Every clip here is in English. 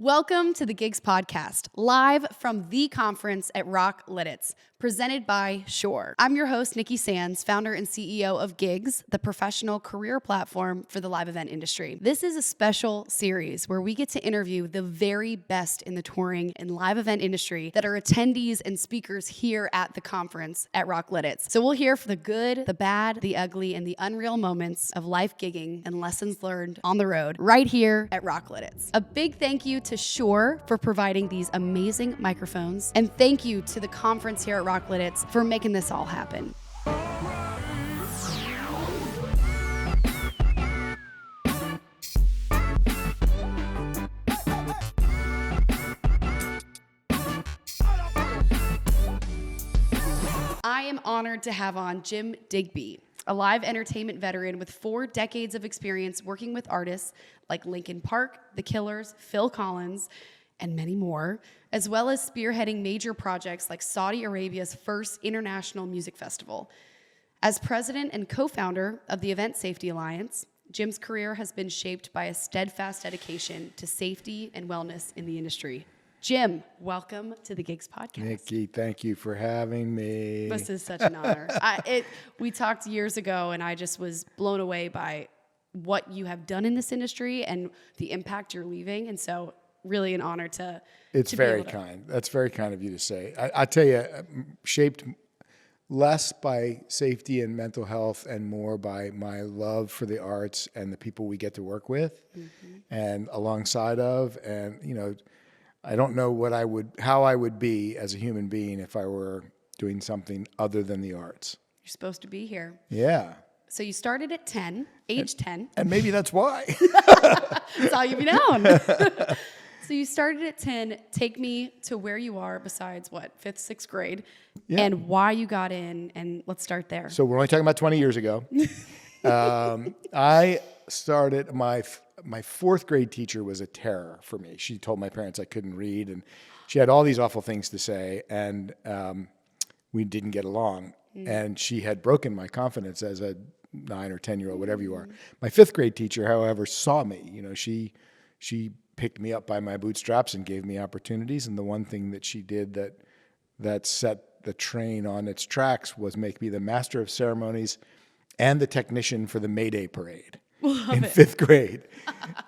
Welcome to the Gigs Podcast, live from the conference at Lititz, presented by Shore. I'm your host, Nikki Sanz, founder and CEO of Gigs, the professional career platform for the live event industry. This is a special series where we get to interview the very best in the touring and live event industry that are attendees and speakers here at the conference at Lititz. So we'll hear from the good, the bad, the ugly, and the unreal moments of life gigging and lessons learned on the road right here at Lititz. A big thank you to Shore for providing these amazing microphones, and thank you to the conference here at Lititz for making this all happen. I am honored to have on Jim Digby, a live entertainment veteran with 4 decades of experience working with artists like Linkin Park, The Killers, Phil Collins, and many more, as well as spearheading major projects like Saudi Arabia's first international music festival. As president and co-founder of the Event Safety Alliance, Jim's career has been shaped by a steadfast dedication to safety and wellness in the industry. Jim, welcome to the Gigs Podcast. Nikki, thank you for having me. This is such an honor. We talked years ago, and I just was blown away by what you have done in this industry and the impact you're leaving. And so really an honor to It's to very be able to, kind. That's very kind of you to say. I tell you, shaped less by safety and mental health and more by my love for the arts and the people we get to work with and alongside of. And, you know, I don't know how I would be as a human being if I were doing something other than the arts. You're supposed to be here. Yeah. So you started at 10, age 10. And maybe that's why. That's all you've known. So you started at 10. Take me to where you are besides, 5th, 6th grade, and why you got in, and let's start there. So we're only talking about 20 years ago. I started, my 4th grade teacher was a terror for me. She told my parents I couldn't read, and she had all these awful things to say, and we didn't get along. And she had broken my confidence as a 9 or 10-year-old, whatever you are. My 5th grade teacher, however, saw me. You know, she picked me up by my bootstraps and gave me opportunities. And the one thing that she did that set the train on its tracks was make me the master of ceremonies and the technician for the May Day parade in 5th grade.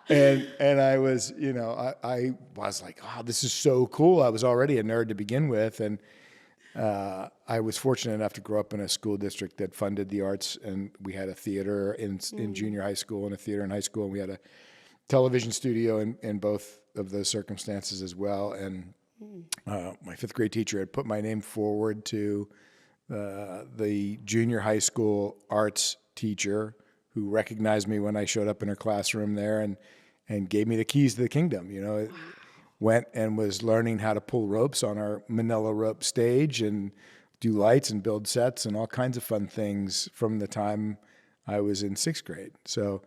and I was, you know, I was like, oh, this is so cool. I was already a nerd to begin with. And I was fortunate enough to grow up in a school district that funded the arts, and we had a theater in junior high school and a theater in high school, and we had a television studio in both of those circumstances as well. And my 5th grade teacher had put my name forward to the junior high school arts teacher who recognized me when I showed up in her classroom there and gave me the keys to the kingdom. You know, went and was learning how to pull ropes on our manila rope stage and do lights and build sets and all kinds of fun things from the time I was in 6th grade. So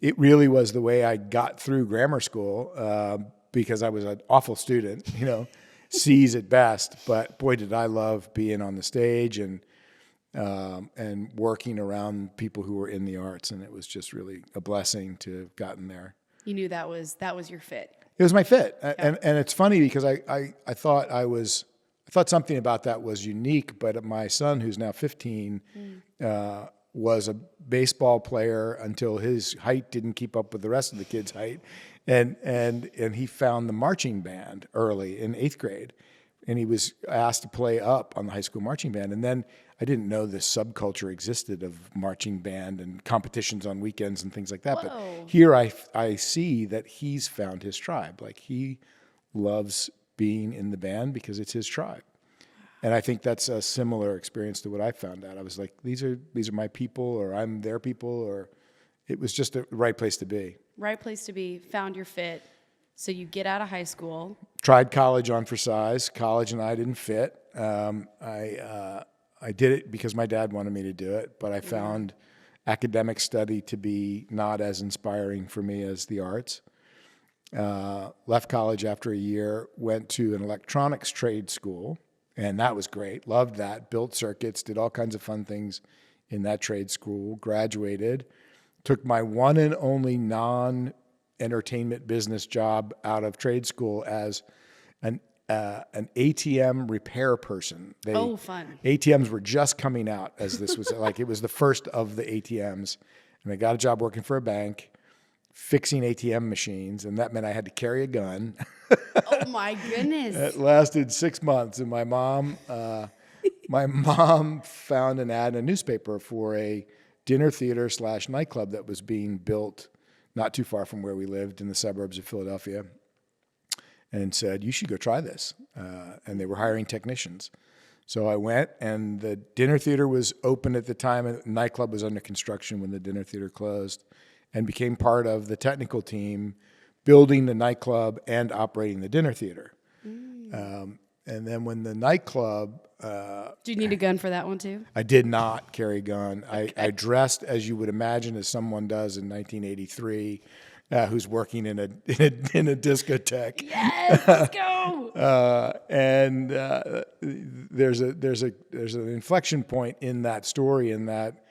it really was the way I got through grammar school because I was an awful student, you know, C's at best. But boy, did I love being on the stage and working around people who were in the arts. And it was just really a blessing to have gotten there. You knew that was your fit. It was my fit. Okay. And it's funny because I thought something about that was unique, but my son, who's now 15, was a baseball player until his height didn't keep up with the rest of the kids' height. And he found the marching band early in 8th grade. And he was asked to play up on the high school marching band. And then I didn't know this subculture existed of marching band and competitions on weekends and things like that. Whoa. But here I see that he's found his tribe. Like, he loves being in the band because it's his tribe. And I think that's a similar experience to what I found out. I was like, these are my people, or I'm their people, or it was just the right place to be. Right place to be, found your fit. So you get out of high school. Tried college on for size. College and I didn't fit. I did it because my dad wanted me to do it, but I found academic study to be not as inspiring for me as the arts. Left college after a year, went to an electronics trade school, and that was great. Loved that. Built circuits, did all kinds of fun things in that trade school. Graduated, took my one and only entertainment business job out of trade school as an ATM repair person. Fun. ATMs were just coming out as this was like, it was the first of the ATMs. And I got a job working for a bank, fixing ATM machines. And that meant I had to carry a gun. Oh my goodness. It lasted 6 months. And my mom found an ad in a newspaper for a dinner theater / nightclub that was being built not too far from where we lived in the suburbs of Philadelphia, and said, you should go try this. And they were hiring technicians. So I went, and the dinner theater was open at the time, and the nightclub was under construction when the dinner theater closed, and became part of the technical team building the nightclub and operating the dinner theater. And then when the nightclub... Do you need a gun for that one too? I did not carry a gun. Okay. I dressed, as you would imagine, as someone does in 1983, who's working in a discotheque. Yes, let's go. And there's an inflection point in that story, in that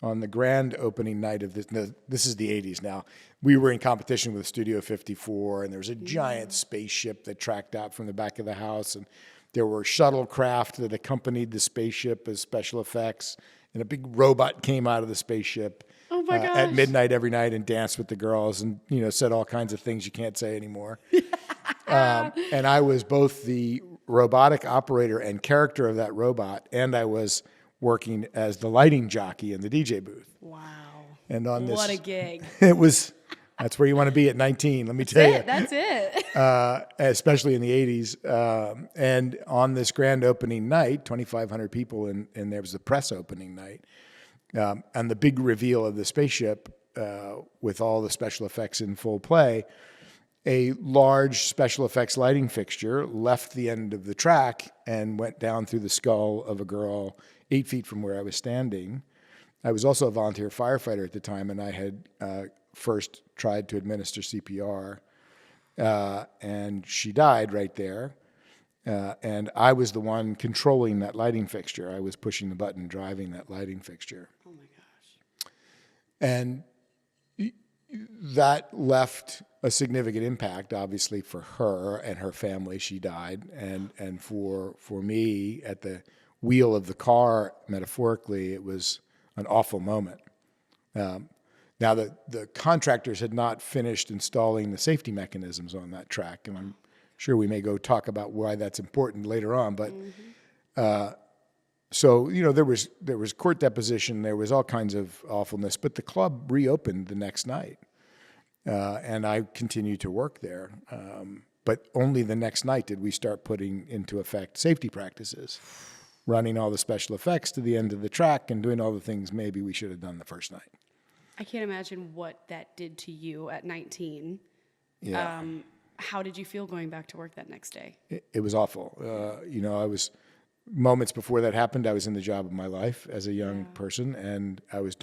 on the grand opening night of this. No, this is the 80s now. We were in competition with Studio 54, and there was a giant spaceship that tracked out from the back of the house, and there were shuttlecraft that accompanied the spaceship as special effects, and a big robot came out of the spaceship. Oh my gosh. At midnight every night, and danced with the girls, and said all kinds of things you can't say anymore. And I was both the robotic operator and character of that robot, and I was working as the lighting jockey in the DJ booth. Wow. And on this, what a gig. That's where you want to be at 19, let me tell you. That's it. Especially in the 80s. And on this grand opening night, 2,500 people, and there was the press opening night. And the big reveal of the spaceship, with all the special effects in full play, a large special effects lighting fixture left the end of the track and went down through the skull of a girl 8 feet from where I was standing. I was also a volunteer firefighter at the time, and I had first tried to administer CPR, and she died right there. And I was the one controlling that lighting fixture. I was pushing the button, driving that lighting fixture. Oh my gosh. And that left a significant impact, obviously, for her and her family. She died. And for me, at the wheel of the car, metaphorically, it was an awful moment. Now, the contractors had not finished installing the safety mechanisms on that track, and I'm sure we may go talk about why that's important later on. But so there was court deposition, there was all kinds of awfulness, but the club reopened the next night, and I continued to work there. But only the next night did we start putting into effect safety practices, running all the special effects to the end of the track and doing all the things maybe we should have done the first night. I can't imagine what that did to you at 19. Yeah. How did you feel going back to work that next day? It was awful. I was, moments before that happened, I was in the job of my life as a young person, and I was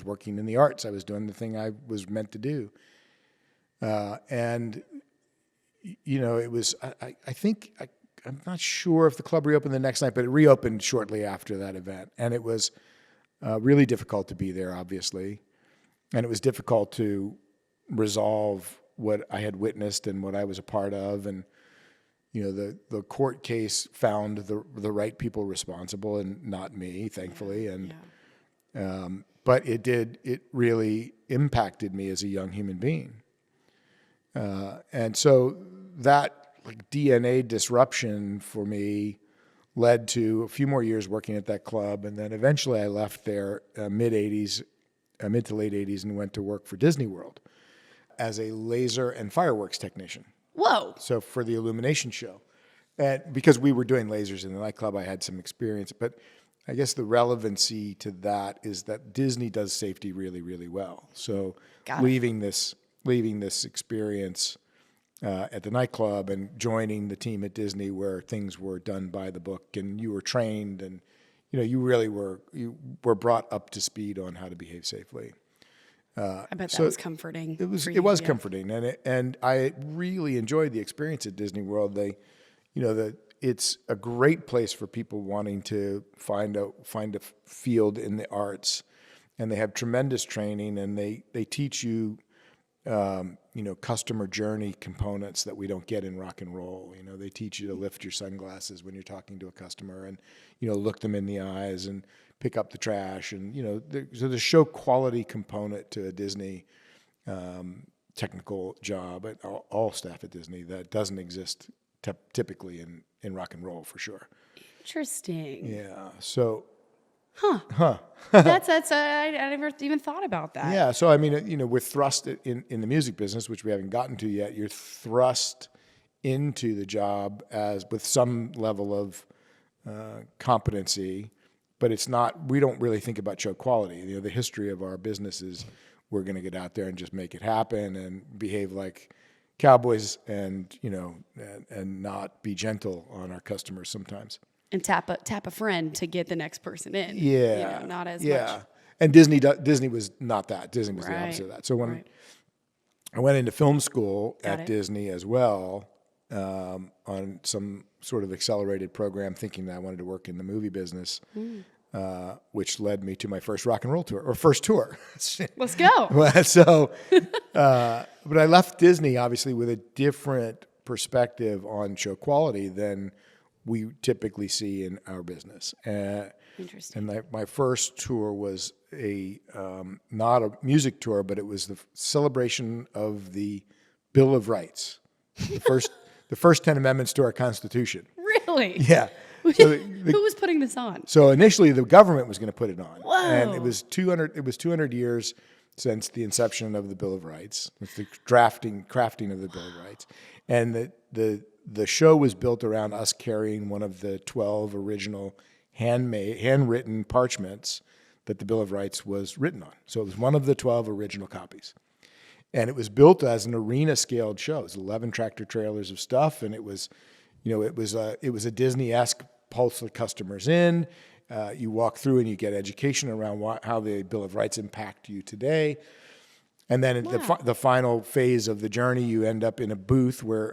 working in the arts. I was doing the thing I was meant to do. And it was, I'm not sure if the club reopened the next night, but it reopened shortly after that event. And it was really difficult to be there, obviously. And it was difficult to resolve what I had witnessed and what I was a part of. And, the court case found the right people responsible, and not me, thankfully. But it really impacted me as a young human being. And so that DNA disruption for me led to a few more years working at that club. And then eventually I left there mid to late 80s, and went to work for Disney World as a laser and fireworks technician. Whoa. So for the illumination show. And because we were doing lasers in the nightclub, I had some experience. But I guess the relevancy to that is that Disney does safety really, really well. So leaving this experience at the nightclub and joining the team at Disney, where things were done by the book and you were trained, and you really were brought up to speed on how to behave safely. I bet that was comforting. It was comforting, and I really enjoyed the experience at Disney World. It's a great place for people wanting to find a field in the arts, and they have tremendous training, and they teach you customer journey components that we don't get in rock and roll. They teach you to lift your sunglasses when you're talking to a customer and, look them in the eyes and pick up the trash. And, so the show quality component to a Disney technical job, at all staff at Disney, that doesn't exist typically in rock and roll for sure. Interesting. Yeah. So. That's I never even thought about that. Yeah. So, I mean, we're thrust in the music business, which we haven't gotten to yet. You're thrust into the job with some level of competency, but it's not, we don't really think about show quality. The history of our business is we're going to get out there and just make it happen and behave like cowboys and, and not be gentle on our customers sometimes. And tap a friend to get the next person in. Yeah. Not as much. And Disney was not that. Disney was the opposite of that. So when I went into film school at Disney as well, on some sort of accelerated program, thinking that I wanted to work in the movie business, which led me to my first rock and roll tour, or first tour. Let's go. So, but I left Disney obviously with a different perspective on show quality than we typically see in our business. Interesting. And my first tour was not a music tour, but it was the celebration of the Bill of Rights, the first 10 amendments to our Constitution. Really? Yeah. So who was putting this on? So initially, the government was going to put it on. Whoa. And it was 200 years since the inception of the Bill of Rights. It's the crafting of the Bill of Rights. And the show was built around us carrying one of the 12 original handwritten parchments that the Bill of Rights was written on. So it was one of the 12 original copies. And it was built as an arena-scaled show. It was 11 tractor trailers of stuff, and it was a Disney-esque pulse the customers in. You walk through and you get education around how the Bill of Rights impact you today. And then the final phase of the journey, you end up in a booth where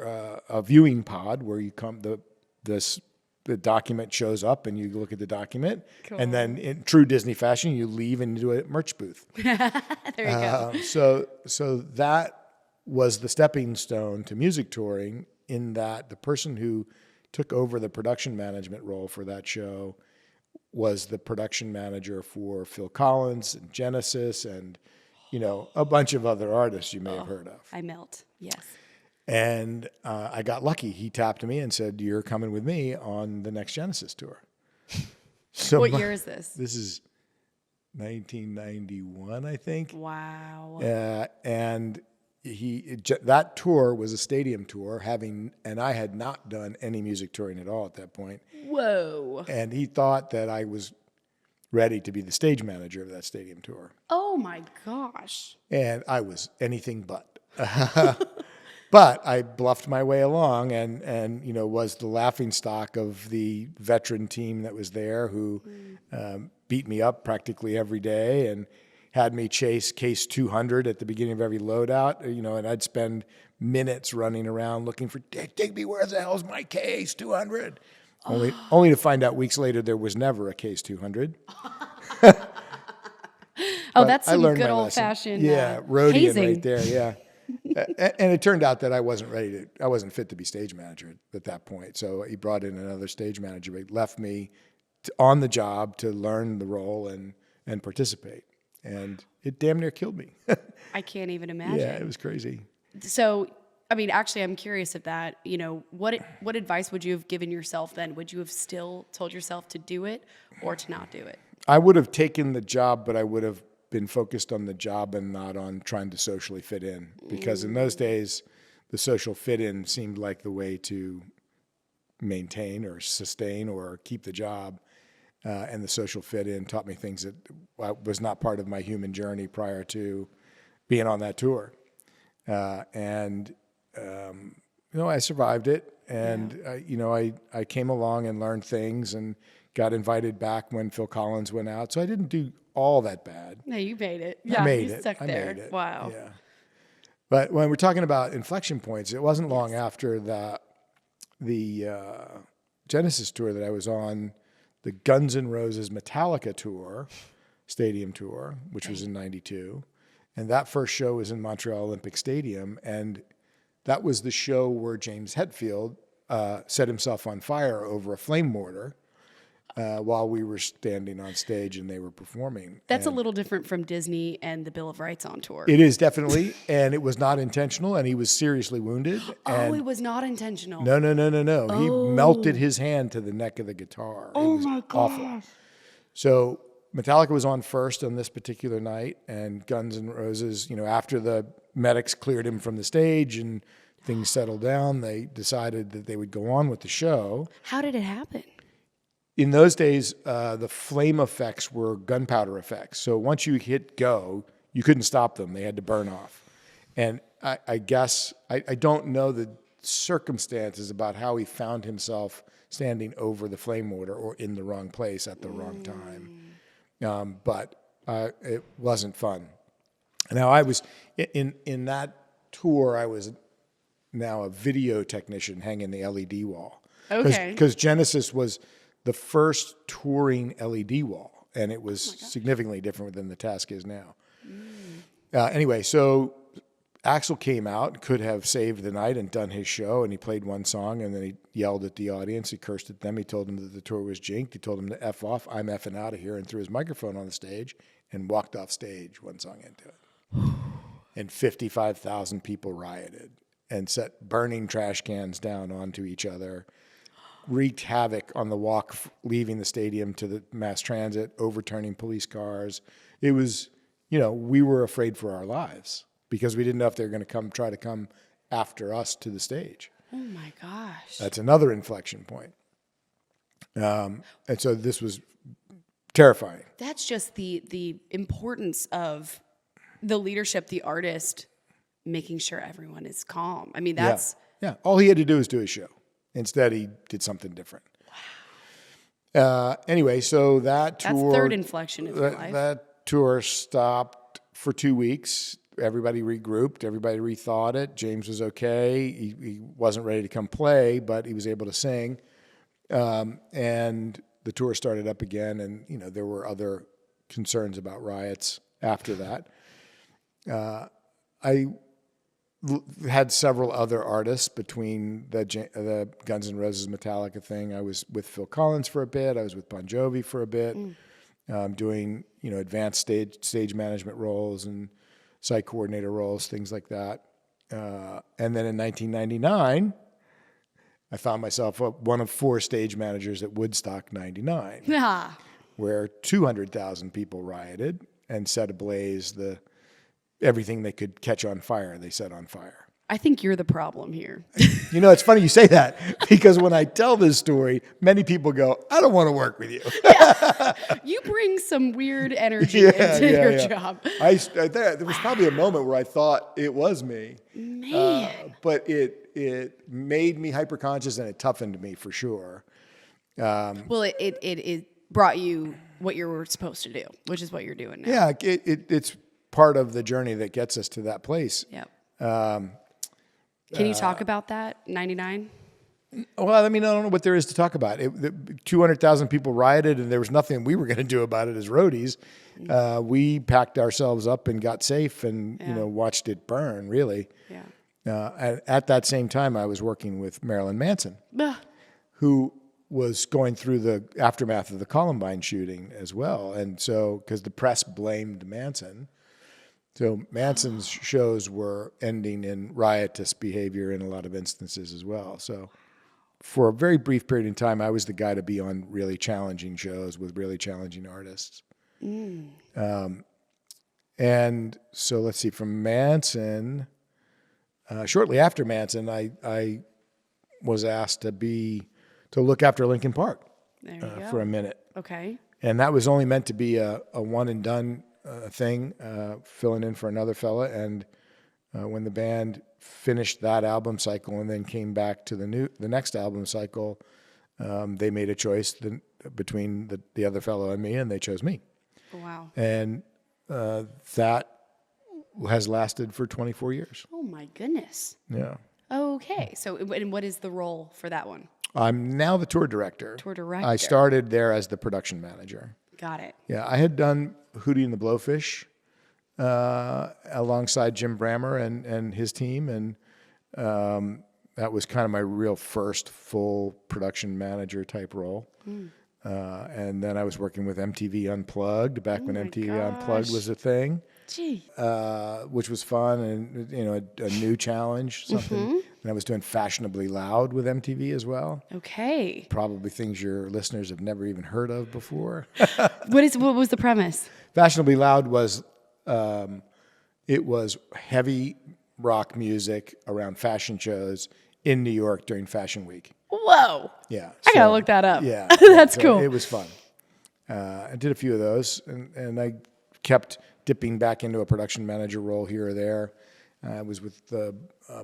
a viewing pod where you come the document shows up and you look at the document, and then in true Disney fashion, you leave and do a merch booth. There you go. So that was the stepping stone to music touring, in that the person who took over the production management role for that show was the production manager for Phil Collins and Genesis and a bunch of other artists you may have heard of. I melt. Yes. And I got lucky. He tapped me and said, "You're coming with me on the next Genesis tour." So what year is this? This is 1991, I think. Wow. And that tour was a stadium tour, and I had not done any music touring at all at that point. Whoa. And he thought that I was ready to be the stage manager of that stadium tour. Oh my gosh. And I was anything but. But I bluffed my way along and was the laughingstock of the veteran team that was there, who beat me up practically every day and had me chase case 200 at the beginning of every loadout, and I'd spend minutes running around looking for Digby, where the hell's my case 200? Only to find out weeks later there was never a case 200. That's some good old-fashioned Rhodian hazing. right there, yeah. And it turned out that I wasn't fit to be stage manager at that point. So he brought in another stage manager, but left me on the job to learn the role and participate. And it damn near killed me. I can't even imagine. Yeah, it was crazy. So, I mean, actually, I'm curious of that. What advice would you have given yourself then? Would you have still told yourself to do it or to not do it? I would have taken the job, but I would have been focused on the job and not on trying to socially fit in. Because in those days, the social fit in seemed like the way to maintain or sustain or keep the job. And the social fit in taught me things that was not part of my human journey prior to being on that tour. I survived it. And, I came along and learned things and got invited back when Phil Collins went out. So I didn't do all that bad. No, you made it. Yeah, stuck there. I made it. Wow. Yeah. But when we're talking about inflection points, it wasn't long after the Genesis tour that I was on the Guns N' Roses Metallica tour, stadium tour, which was in 92. And that first show was in Montreal Olympic Stadium. And that was the show where James Hetfield set himself on fire over a flame mortar while we were standing on stage and they were performing. That's a little different from Disney and the Bill of Rights on tour. It is definitely, and it was not intentional, and he was seriously wounded. Oh, it was not intentional. No. Oh. He melted his hand to the neck of the guitar. Oh, my gosh. Awful. So Metallica was on first on this particular night, and Guns N' Roses, after the medics cleared him from the stage and things settled down, they decided that they would go on with the show. How did it happen? In those days, the flame effects were gunpowder effects. So once you hit go, you couldn't stop them. They had to burn off. And I guess, I don't know the circumstances about how he found himself standing over the flame mortar or in the wrong place at the wrong time. But it wasn't fun. Now, I was, in that tour, I was now a video technician hanging the LED wall. Okay. Because Genesis was the first touring LED wall, and it was significantly different than the task is now. Anyway, so Axl came out, could have saved the night and done his show, and he played one song, and then he yelled at the audience. He cursed at them. He told them that the tour was jinked. He told them to F off. I'm effing out of here, and threw his microphone on the stage and walked off stage one song into it. And 55,000 people rioted and set burning trash cans down onto each other, wreaked havoc on the walk leaving the stadium to the mass transit, overturning police cars. It was, we were afraid for our lives because we didn't know if they were going to try to come after us to the stage. Oh my gosh. That's another inflection point. And so this was terrifying. That's just the importance of the leadership, the artist, making sure everyone is calm. I mean, that's... Yeah. All he had to do was do his show. Instead, he did something different. Wow. Anyway, so that tour... That's third inflection of your life. That tour stopped for 2 weeks. Everybody regrouped. Everybody rethought it. James was okay. He wasn't ready to come play, but he was able to sing. And the tour started up again, and there were other concerns about riots after that. I had several other artists between the Guns N' Roses Metallica thing. I was with Phil Collins for a bit. I was with Bon Jovi for a bit, doing advanced stage management roles and site coordinator roles, things like that. And then in 1999, I found myself one of 4 stage managers at Woodstock 99, where 200,000 people rioted and set ablaze everything they could catch on fire, they set on fire. I think you're the problem here. It's funny you say that, because when I tell this story, many people go, I don't want to work with you. Yeah. You bring some weird energy into your job. There was probably a moment where I thought it was me. Man. But it made me hyper-conscious, and it toughened me for sure. Well, it brought you what you were supposed to do, which is what you're doing now. Yeah, it's part of the journey that gets us to that place. Yep. Can you talk about that, 99? Well, I don't know what there is to talk about. 200,000 people rioted, and there was nothing we were going to do about it as roadies. We packed ourselves up and got safe and, watched it burn, really. Yeah. At that same time, I was working with Marilyn Manson, who was going through the aftermath of the Columbine shooting as well. And so, because the press blamed Manson. So Manson's shows were ending in riotous behavior in a lot of instances as well. So for a very brief period in time, I was the guy to be on really challenging shows with really challenging artists. And so let's see, from Manson, shortly after Manson, I was asked to look after Linkin Park for a minute. Okay. And that was only meant to be a one and done thing, filling in for another fella. And when the band finished that album cycle and then came back to the next album cycle, they made a choice between the other fellow and me, and they chose me. Wow. And that has lasted for 24 years. Oh my goodness. Yeah. Okay. So, and what is the role for that one? I'm now the tour director. Tour director. I started there as the production manager. Got it. Yeah, I had done Hootie and the Blowfish alongside Jim Brammer and his team. And that was kind of my real first full production manager type role. And then I was working with MTV Unplugged back when MTV Unplugged was a thing. Gee. Which was fun and, a new challenge, something. And I was doing Fashionably Loud with MTV as well. Okay. Probably things your listeners have never even heard of before. What was the premise? Fashionably Loud was, it was heavy rock music around fashion shows in New York during Fashion Week. Whoa. Yeah. I gotta look that up. Yeah. That's cool. It was fun. I did a few of those, and I kept dipping back into a production manager role here or there. I was with the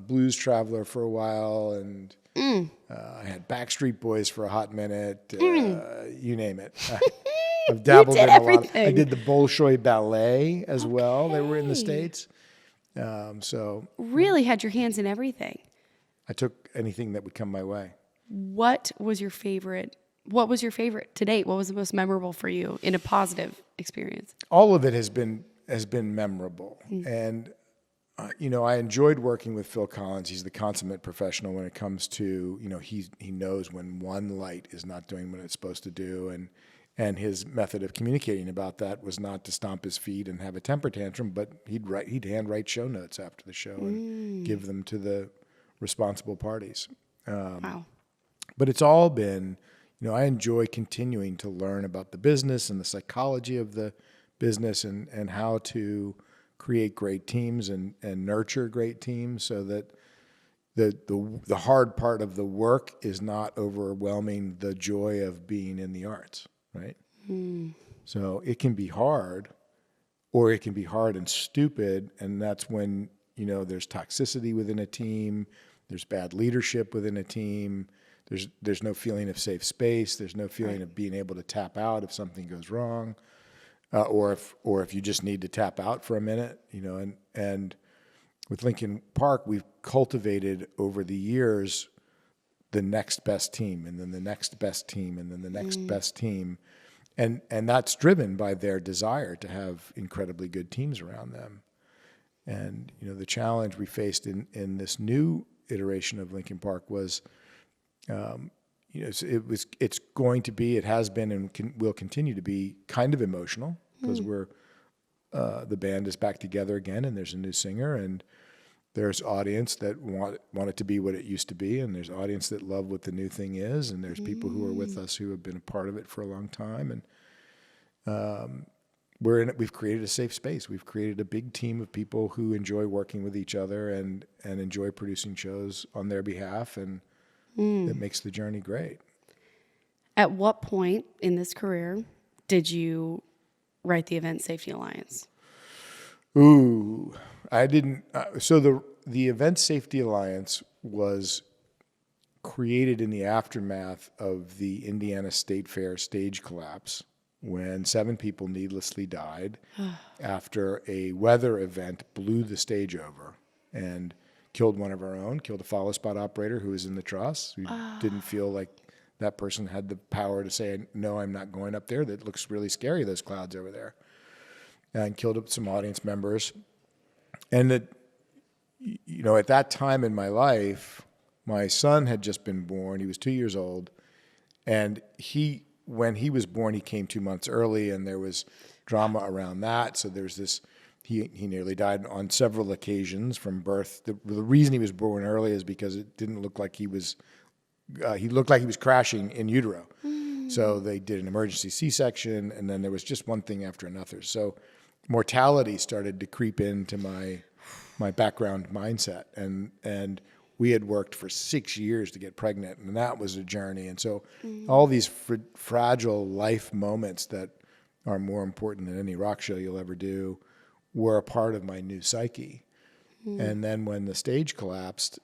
Blues Traveler for a while, and I had Backstreet Boys for a hot minute. You name it. I've dabbled in a lot. I did the Bolshoi Ballet as well. They were in the States. So really had your hands in everything. I took anything that would come my way. What was your favorite to date? What was the most memorable for you in a positive experience? All of it has been memorable. And, I enjoyed working with Phil Collins. He's the consummate professional when it comes to, he knows when one light is not doing what it's supposed to do. And his method of communicating about that was not to stomp his feet and have a temper tantrum, but he'd handwrite show notes after the show and give them to the responsible parties. Wow. But it's all been, I enjoy continuing to learn about the business and the psychology of the business and how to create great teams and nurture great teams so that the hard part of the work is not overwhelming the joy of being in the arts, right? So it can be hard, or it can be hard and stupid, and that's when, there's toxicity within a team, there's bad leadership within a team, there's no feeling of safe space, there's no feeling of being able to tap out if something goes wrong. Or if you just need to tap out for a minute, and with Linkin Park, we've cultivated over the years the next best team, and then the next best team, and then the next best team, and that's driven by their desire to have incredibly good teams around them. And the challenge we faced in this new iteration of Linkin Park was, it has been and will continue to be kind of emotional because the band is back together again, and there's a new singer, and there's audience that want it to be what it used to be, and there's audience that love what the new thing is, and there's people who are with us who have been a part of it for a long time, and we're in it. We've created a safe space. We've created a big team of people who enjoy working with each other and enjoy producing shows on their behalf, and it makes the journey great. At what point in this career did you write the Event Safety Alliance? Ooh, I didn't. So the Event Safety Alliance was created in the aftermath of the Indiana State Fair stage collapse, when 7 people needlessly died after a weather event blew the stage over and killed one of our own, killed a follow spot operator who was in the truss, who didn't feel like that person had the power to say, no, I'm not going up there. That looks really scary, those clouds over there. And killed some audience members. And at that time in my life, my son had just been born. He was 2 years old. And when he was born, he came 2 months early, and there was drama around that. So there's this, he nearly died on several occasions from birth. The reason he was born early is because it didn't look like he looked like he was crashing in utero. So they did an emergency C-section, and then there was just one thing after another. So mortality started to creep into my background mindset, and we had worked for 6 years to get pregnant, and that was a journey. And so all these fragile life moments that are more important than any rock show you'll ever do were a part of my new psyche. And then when the stage collapsed,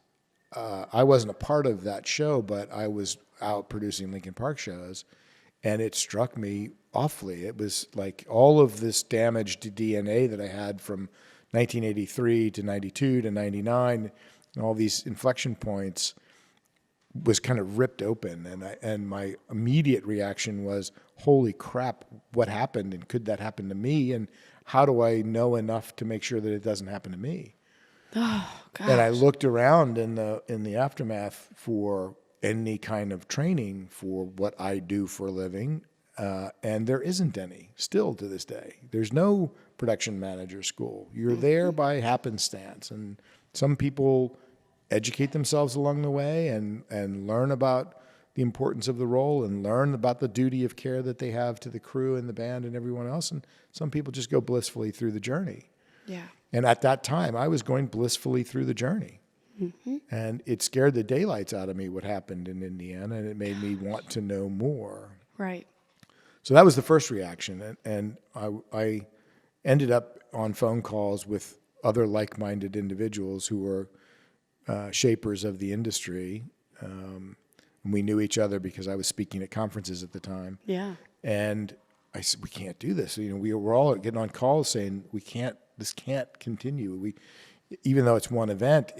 I wasn't a part of that show, but I was out producing Linkin Park shows, and it struck me awfully. It was like all of this damaged DNA that I had from 1983 to 92 to 99, and all these inflection points was kind of ripped open, and my immediate reaction was, holy crap, what happened, and could that happen to me, and how do I know enough to make sure that it doesn't happen to me? Oh, gosh. And I looked around in the aftermath for any kind of training for what I do for a living, and there isn't any still to this day. There's no production manager school. You're there by happenstance, and some people educate themselves along the way and learn about the importance of the role and learn about the duty of care that they have to the crew and the band and everyone else. And some people just go blissfully through the journey. Yeah. And at that time, I was going blissfully through the journey. And it scared the daylights out of me what happened in Indiana, and it made me want to know more. Right. So that was the first reaction. And I ended up on phone calls with other like-minded individuals who were shapers of the industry. We knew each other because I was speaking at conferences at the time. Yeah. And I said, we can't do this. We were all getting on calls saying, this can't continue. Even though it's one event,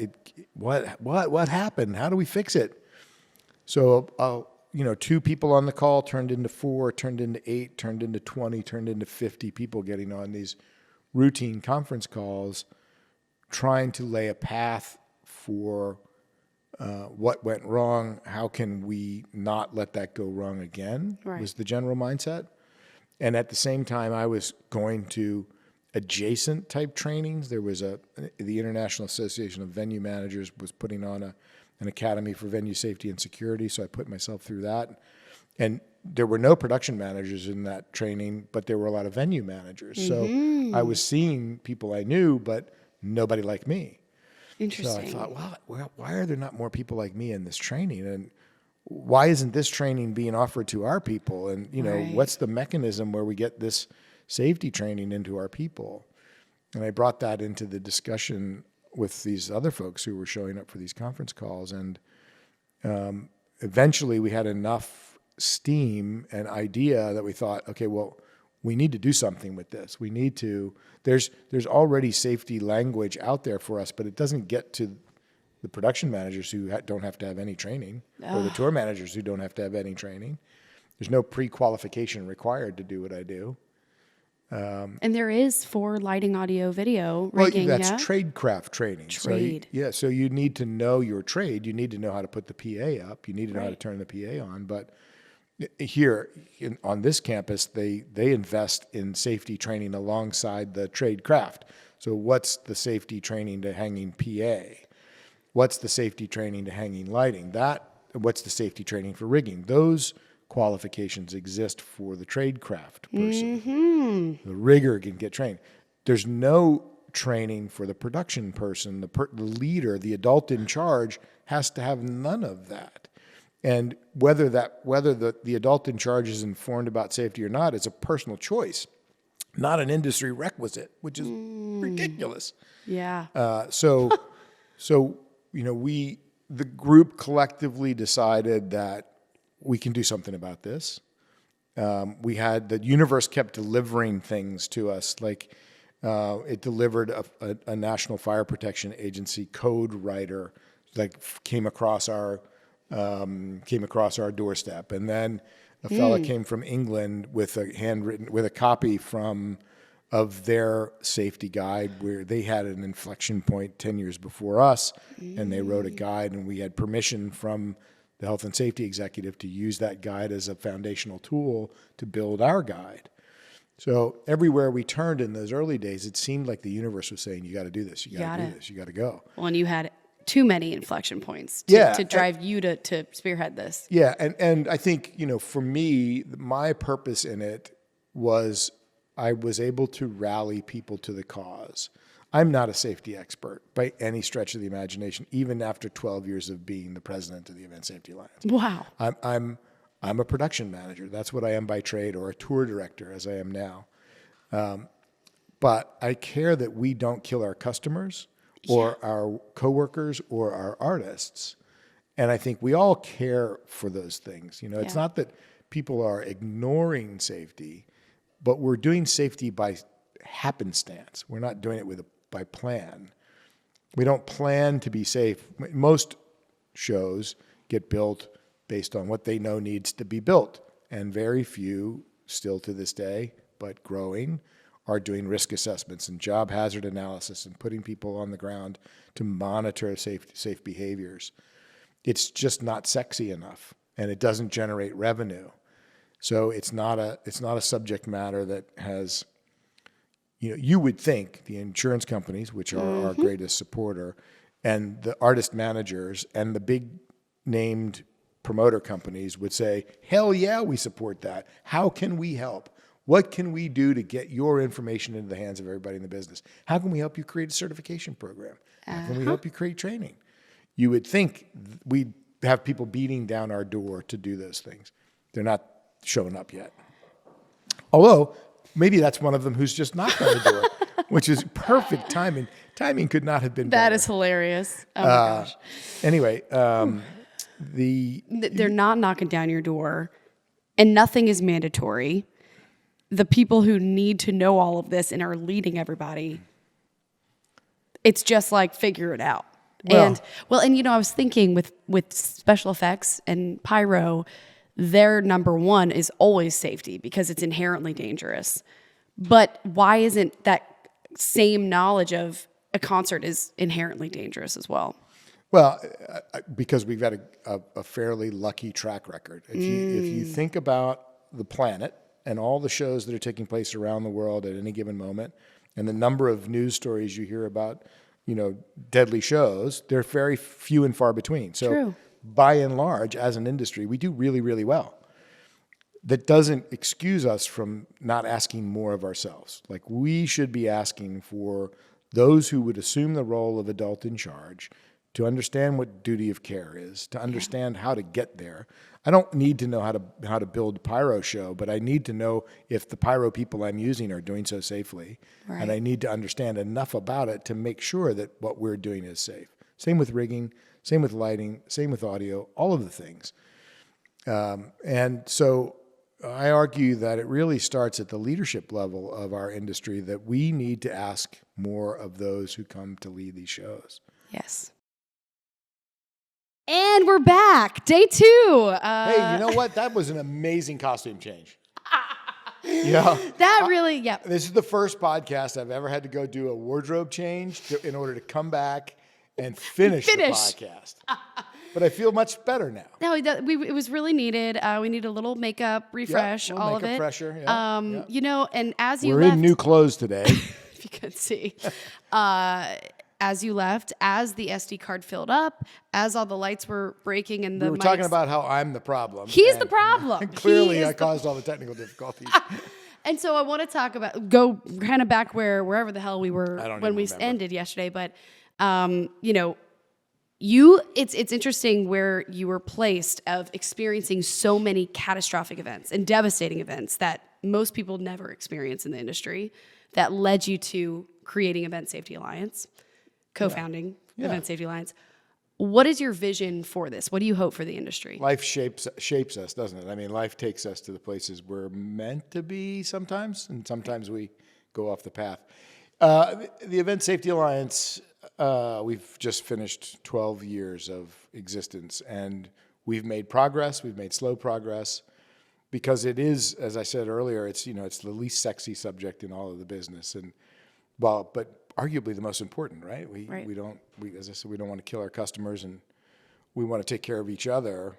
what happened? How do we fix it? So, 2 people on the call turned into 4, turned into 8, turned into 20, turned into 50 people getting on these routine conference calls, trying to lay a path for what went wrong. How can we not let that go wrong again? Right. Was the general mindset. And at the same time, I was going to adjacent type trainings. There was the International Association of Venue Managers was putting on an academy for venue safety and security, so I put myself through that. And there were no production managers in that training, but there were a lot of venue managers. So I was seeing people I knew, but nobody like me. Interesting. So I thought, well, why are there not more people like me in this training? And why isn't this training being offered to our people? And, Right. what's the mechanism where we get this safety training into our people? And I brought that into the discussion with these other folks who were showing up for these conference calls. And eventually we had enough steam and idea that we thought, okay, well, we need to do something with this. We need to, there's already safety language out there for us, but it doesn't get to the production managers who don't have to have any training, or the tour managers who don't have to have any training. There's no pre-qualification required to do what I do. And there is for lighting, audio, video rigging. Well, that's tradecraft training. Trade. So you need to know your trade. You need to know how to put the PA up. You need to know how to turn the PA on. But here on this campus, they invest in safety training alongside the tradecraft. So what's the safety training to hanging PA? What's the safety training to hanging lighting? What's the safety training for rigging? Those qualifications exist for the tradecraft person. The rigger can get trained. There's no training for the production person. The leader, the adult in charge, has to have none of that. And whether the adult in charge is informed about safety or not is a personal choice, not an industry requisite, which is ridiculous. Yeah. So the group collectively decided that we can do something about this. The universe kept delivering things to us, like it delivered a National Fire Protection Agency code writer, came across our doorstep, and then a fella came from England with a copy of their safety guide, where they had an inflection point 10 years before us, and they wrote a guide, and we had permission from the health and safety executive to use that guide as a foundational tool to build our guide. So everywhere we turned in those early days, it seemed like the universe was saying, you got to do this, you got to do this, you got to go. Well, and you had too many inflection points to drive you to spearhead this. Yeah, and I think, for me, my purpose in it was I was able to rally people to the cause. I'm not a safety expert by any stretch of the imagination, even after 12 years of being the president of the Event Safety Alliance. Wow. I'm a production manager. That's what I am by trade, or a tour director, as I am now. But I care that we don't kill our customers or our coworkers or our artists. And I think we all care for those things. It's not that people are ignoring safety, but we're doing safety by happenstance. We're not doing it by plan. We don't plan to be safe. Most shows get built based on what they know needs to be built. And very few, still to this day, but growing, are doing risk assessments and job hazard analysis and putting people on the ground to monitor safe behaviors. It's just not sexy enough, and it doesn't generate revenue. So it's not a subject matter that has, you would think the insurance companies, which are our greatest supporter, and the artist managers and the big named promoter companies would say, hell yeah, we support that. How can we help? What can we do to get your information into the hands of everybody in the business? How can we help you create a certification program? How can we help you create training? You would think we'd have people beating down our door to do those things. They're not showing up yet. Although, maybe that's one of them who's just knocked on the door, which is perfect timing. Timing could not have been better. That is hilarious. Oh my gosh. Anyway, they're not knocking down your door, and nothing is mandatory. The people who need to know all of this and are leading everybody, it's just like figure it out. And I was thinking with special effects and pyro, their number one is always safety because it's inherently dangerous. But why isn't that same knowledge of a concert is inherently dangerous as well? Well, because we've got a fairly lucky track record. If you think about the planet and all the shows that are taking place around the world at any given moment, and the number of news stories you hear about, deadly shows, they're very few and far between. So True. By and large, as an industry, we do really, really well. That doesn't excuse us from not asking more of ourselves. Like, we should be asking for those who would assume the role of adult in charge to understand what duty of care is, to understand how to get there. I don't need to know how to build a pyro show, but I need to know if the pyro people I'm using are doing so safely. Right. And I need to understand enough about it to make sure that what we're doing is safe. Same with rigging, same with lighting, same with audio, all of the things. And so I argue that it really starts at the leadership level of our industry, that we need to ask more of those who come to lead these shows. Yes. And we're back. Day 2. Hey, you know what? That was an amazing costume change. Yeah. That really, yeah. This is the first podcast I've ever had to go do a wardrobe change in order to come back and finish. The podcast. But I feel much better now. No, it was really needed. We need a little makeup refresh, all of it. Fresher, And as you We're left, in new clothes today. if you could see, as you left, as the SD card filled up, as all the lights were breaking and the We were talking about how I'm the problem. He's the problem. Clearly, I caused all the technical difficulties. And so I want to go kind of back wherever the hell we were when we ended yesterday. But, it's interesting where you were placed of experiencing so many catastrophic events and devastating events that most people never experience in the industry that led you to creating Event Safety Alliance, co-founding Event Safety Alliance. What is your vision for this? What do you hope for the industry? Life shapes us, doesn't it? I mean, life takes us to the places we're meant to be sometimes, and sometimes we go off the path. The Event Safety Alliance, we've just finished 12 years of existence, and we've made progress. We've made slow progress because it is, as I said earlier, it's the least sexy subject in all of the business, but arguably the most important, right? We don't want to kill our customers, and we want to take care of each other.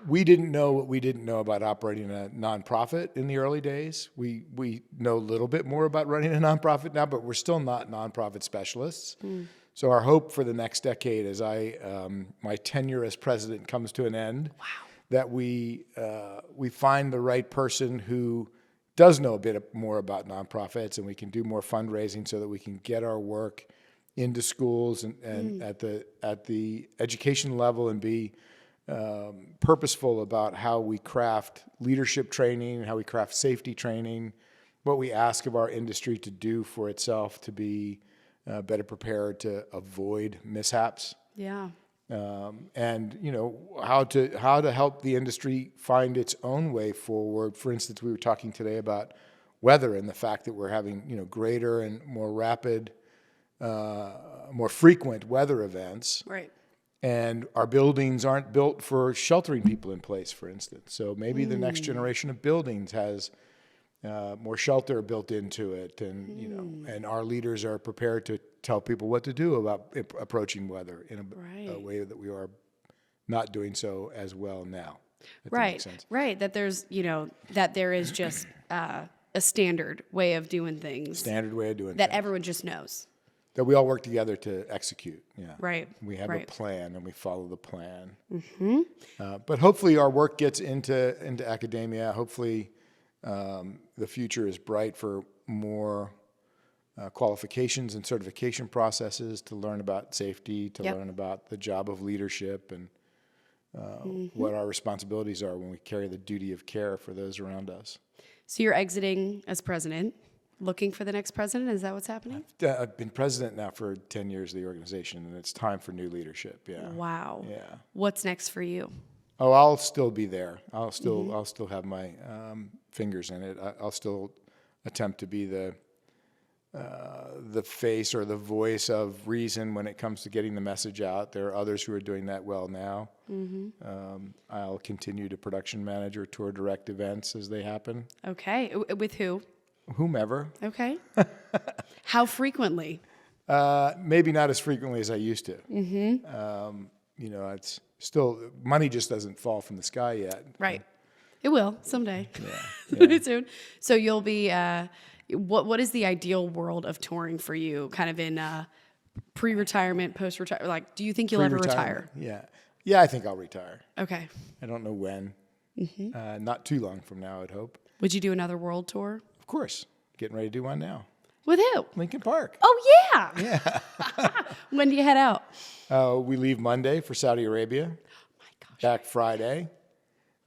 We didn't know what we didn't know about operating a nonprofit in the early days. We know a little bit more about running a nonprofit now, but we're still not nonprofit specialists. So our hope for the next decade, as my tenure as president comes to an end, that we find the right person who does know a bit more about nonprofits, and we can do more fundraising so that we can get our work into schools and at the education level, and be purposeful about how we craft leadership training, how we craft safety training, what we ask of our industry to do for itself to be better prepared to avoid mishaps. Yeah. And how to help the industry find its own way forward. For instance, we were talking today about weather and the fact that we're having greater and more rapid, more frequent weather events. Right. And our buildings aren't built for sheltering people in place, for instance. So maybe the next generation of buildings has more shelter built into it, and and our leaders are prepared to tell people what to do about approaching weather in a way that we are not doing so as well now. If that makes sense. Right. That there's that there is just a standard way of doing things. Standard way of doing that things. everyone just knows. That we all work together to execute. Yeah. Right. We have a plan and we follow the plan. But hopefully our work gets into academia. Hopefully the future is bright for more qualifications and certification processes to learn about safety, to learn about the job of leadership, and what our responsibilities are when we carry the duty of care for those around us. So you're exiting as president, looking for the next president? Is that what's happening? I've been president now for 10 years of the organization, and it's time for new leadership. Yeah. Wow. Yeah. What's next for you? Oh, I'll still be there. I'll still have my fingers in it. I'll still attempt to be the face or the voice of reason when it comes to getting the message out. There are others who are doing that well now. I'll continue to production manage or tour direct events as they happen. Okay. With who? Whomever. Okay. How frequently? Maybe not as frequently as I used to. It's still, money just doesn't fall from the sky yet. Right. It will someday. Yeah. Soon. So you'll be, what is the ideal world of touring for you? Kind of in pre-retirement, post-retirement? Like, do you think you'll ever retire? Yeah. Yeah, I think I'll retire. Okay. I don't know when. Not too long from now, I'd hope. Would you do another world tour? Of course. Getting ready to do one now. With who? Linkin Park. Oh, yeah. Yeah. When do you head out? We leave Monday for Saudi Arabia. Oh, my gosh. Back Friday.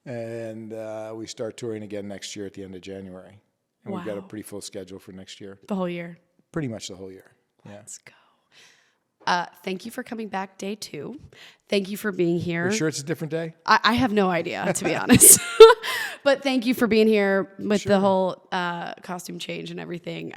And we start touring again next year at the end of January. And we've got a pretty full schedule for next year. The whole year? Pretty much the whole year. Yeah. Let's go. Thank you for coming back day 2. Thank you for being here. Are you sure it's a different day? I have no idea, to be honest. But thank you for being here with the whole costume change and everything.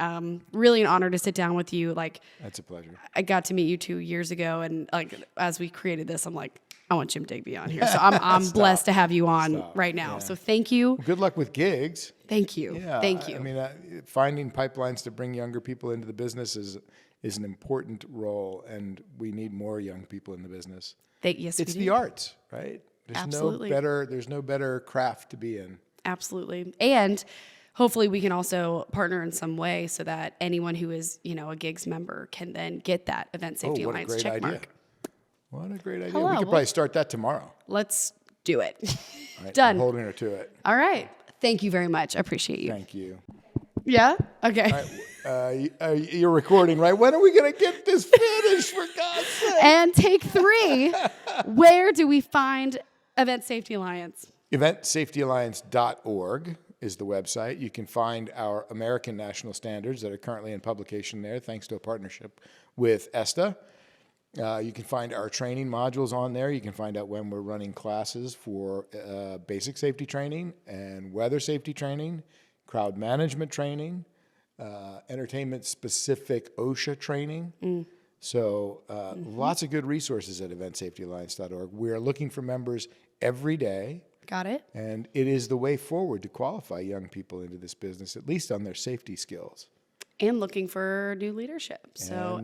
Really an honor to sit down with you. Like, that's a pleasure. I got to meet you 2 years ago, and like as we created this, I'm like, I want Jim Digby on here. So I'm blessed to have you on right now. Yeah. So thank you. Good luck with gigs. Thank you. Yeah, thank you. I mean, finding pipelines to bring younger people into the business is an important role, and we need more young people in the business. Yes, it's the arts, right? Absolutely. There's no better craft to be in. Absolutely. And hopefully we can also partner in some way so that anyone who is, a gigs member can then get that Event Safety Alliance check mark. What a great idea. Hello, we could probably start that tomorrow. Let's do it. Right, Done. I'm holding her to it. All right. Thank you very much. I appreciate you. Thank you. Yeah? Okay. You're recording, right? When are we going to get this finished, for God's sake? And take 3. Where do we find Event Safety Alliance? EventSafetyAlliance.org is the website. You can find our American national standards that are currently in publication there, thanks to a partnership with ESTA. You can find our training modules on there. You can find out when we're running classes for basic safety training and weather safety training, crowd management training, entertainment-specific OSHA training. So lots of good resources at EventSafetyAlliance.org. We are looking for members every day. Got it. And it is the way forward to qualify young people into this business, at least on their safety skills. And looking for new leadership. So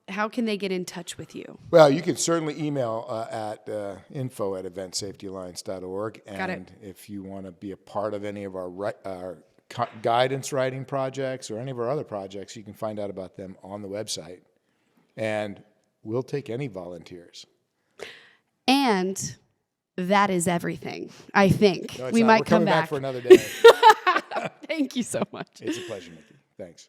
how can they get in touch with you? Well, you can certainly email at info@eventsafetyalliance.org. And if you want to be a part of any of our guidance writing projects or any of our other projects, you can find out about them on the website. And we'll take any volunteers. And that is everything, I think. No, we not. might We're come coming back for another day. Thank you so much. It's a pleasure, Nikki. Thanks.